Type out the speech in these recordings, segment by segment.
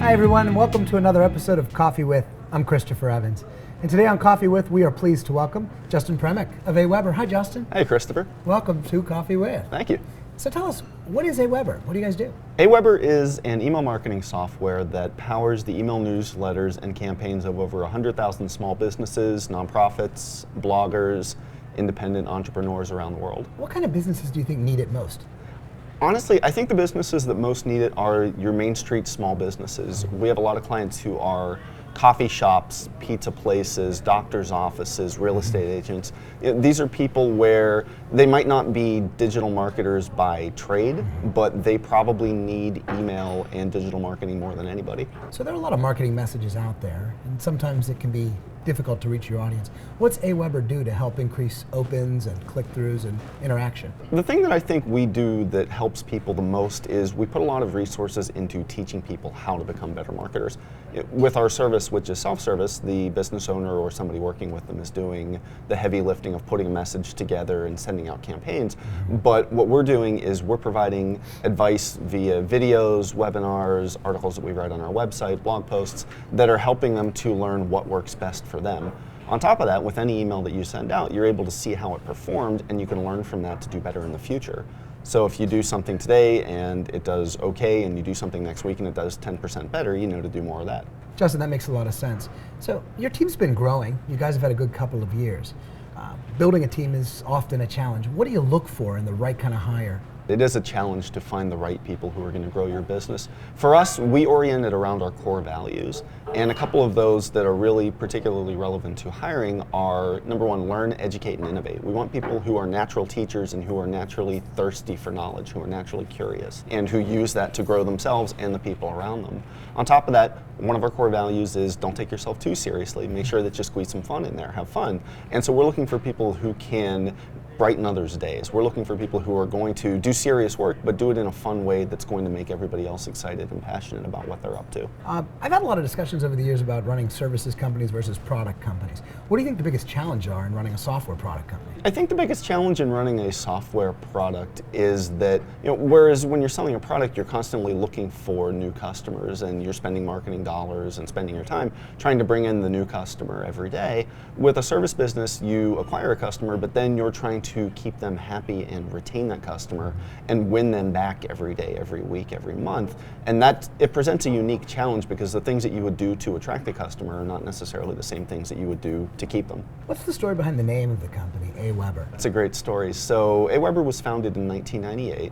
Hi everyone, and welcome to another episode of Coffee With. I'm Christopher Evans. And today on Coffee With, we are pleased to welcome Justin Premick of AWBER. Hi Justin. Hey Christopher. Welcome to Coffee With. Thank you. So tell us, what is AWBER? What do you guys do? AWBER is an email marketing software that powers the email newsletters and campaigns of over 100,000 small businesses, nonprofits, bloggers, independent entrepreneurs around the world. What kind of businesses do you think need it most? Honestly, I think the businesses that most need it are your Main Street small businesses. We have a lot of clients who are coffee shops, pizza places, doctor's offices, real estate agents. These are people where they might not be digital marketers by trade, but they probably need email and digital marketing more than anybody. So there are a lot of marketing messages out there, and sometimes it can be difficult to reach your audience. What's AWBER do to help increase opens and click-throughs and interaction? The thing that I think we do that helps people the most is we put a lot of resources into teaching people how to become better marketers. With our service, which is self-service, the business owner or somebody working with them is doing the heavy lifting of putting a message together and sending out campaigns. But what we're doing is we're providing advice via videos, webinars, articles that we write on our website, blog posts that are helping them to learn what works best for them. On top of that, with any email that you send out, you're able to see how it performed and you can learn from that to do better in the future. So if you do something today and it does okay, and you do something next week and it does 10% better, you know to do more of that. Justin, that makes a lot of sense. So your team's been growing. You guys have had a good couple of years. Building a team is often a challenge. What do you look for in the right kind of hire? It is a challenge to find the right people who are going to grow your business. For us, we orient it around our core values, and a couple of those that are really particularly relevant to hiring are, number one, learn, educate, and innovate. We want people who are natural teachers and who are naturally thirsty for knowledge, who are naturally curious, and who use that to grow themselves and the people around them. On top of that, one of our core values is don't take yourself too seriously. Make sure that you squeeze some fun in there, have fun. And so we're looking for people who can brighten others' days. We're looking for people who are going to do serious work, but do it in a fun way that's going to make everybody else excited and passionate about what they're up to. I've had a lot of discussions over the years about running services companies versus product companies. What do you think the biggest challenges are in running a software product company? I think the biggest challenge in running a software product is that, whereas when you're selling a product, you're constantly looking for new customers and you're spending marketing dollars and spending your time trying to bring in the new customer every day. With a service business, you acquire a customer, but then you're trying to keep them happy and retain that customer and win them back every day, every week, every month. And that, it presents a unique challenge because the things that you would do to attract the customer are not necessarily the same things that you would do to keep them. What's the story behind the name of the company, AWBER? It's a great story. So AWBER was founded in 1998,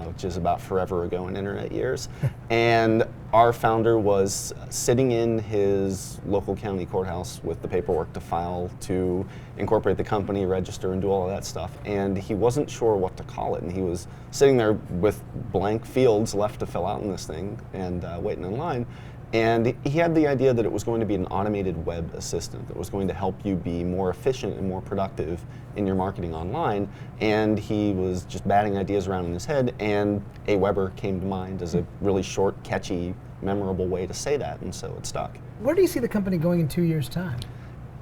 which is about forever ago in internet years. And our founder was sitting in his local county courthouse with the paperwork to file to incorporate the company, register, and do all of that stuff. And he wasn't sure what to call it. And he was sitting there with blank fields left to fill out in this thing and waiting in line. And he had the idea that it was going to be an automated web assistant that was going to help you be more efficient and more productive in your marketing online. And he was just batting ideas around in his head, and AWBER came to mind as a really short, catchy, memorable way to say that, and so it stuck. Where do you see the company going in 2 years' time?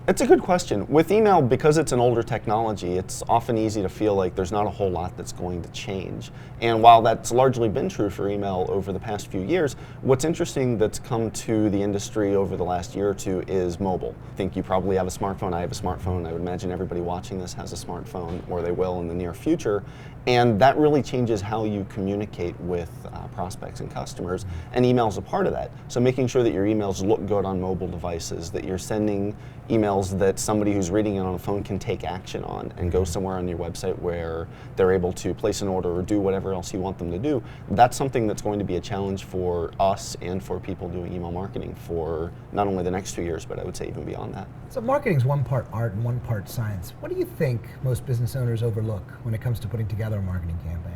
It's a good question. With email, because it's an older technology, it's often easy to feel like there's not a whole lot that's going to change. And while that's largely been true for email over the past few years, what's interesting that's come to the industry over the last year or two is mobile. I think you probably have a smartphone, I have a smartphone, I would imagine everybody watching this has a smartphone, or they will in the near future. And that really changes how you communicate with prospects and customers, and email's a part of that. So making sure that your emails look good on mobile devices, that you're sending emails that somebody who's reading it on a phone can take action on and go somewhere on your website where they're able to place an order or do whatever else you want them to do. That's something that's going to be a challenge for us and for people doing email marketing for not only the next 2 years, but I would say even beyond that. So marketing's one part art and one part science. What do you think most business owners overlook when it comes to putting together a marketing campaign?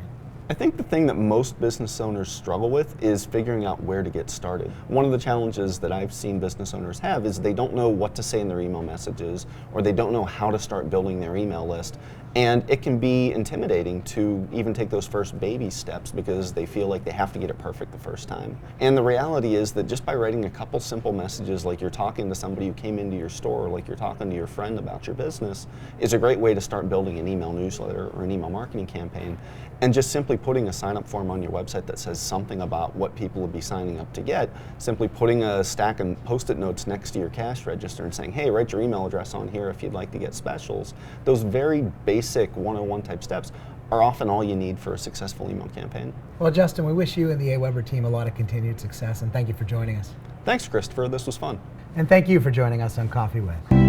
I think the thing that most business owners struggle with is figuring out where to get started. One of the challenges that I've seen business owners have is they don't know what to say in their email messages, or they don't know how to start building their email list. And it can be intimidating to even take those first baby steps because they feel like they have to get it perfect the first time. And the reality is that just by writing a couple simple messages, like you're talking to somebody who came into your store, like you're talking to your friend about your business, is a great way to start building an email newsletter or an email marketing campaign. And just simply putting a sign-up form on your website that says something about what people will be signing up to get, simply putting a stack of Post-it notes next to your cash register and saying, hey, write your email address on here if you'd like to get specials. Those very basic 101 type steps are often all you need for a successful email campaign. Well, Justin, we wish you and the AWeber team a lot of continued success, and thank you for joining us. Thanks, Christopher. This was fun. And thank you for joining us on Coffee With.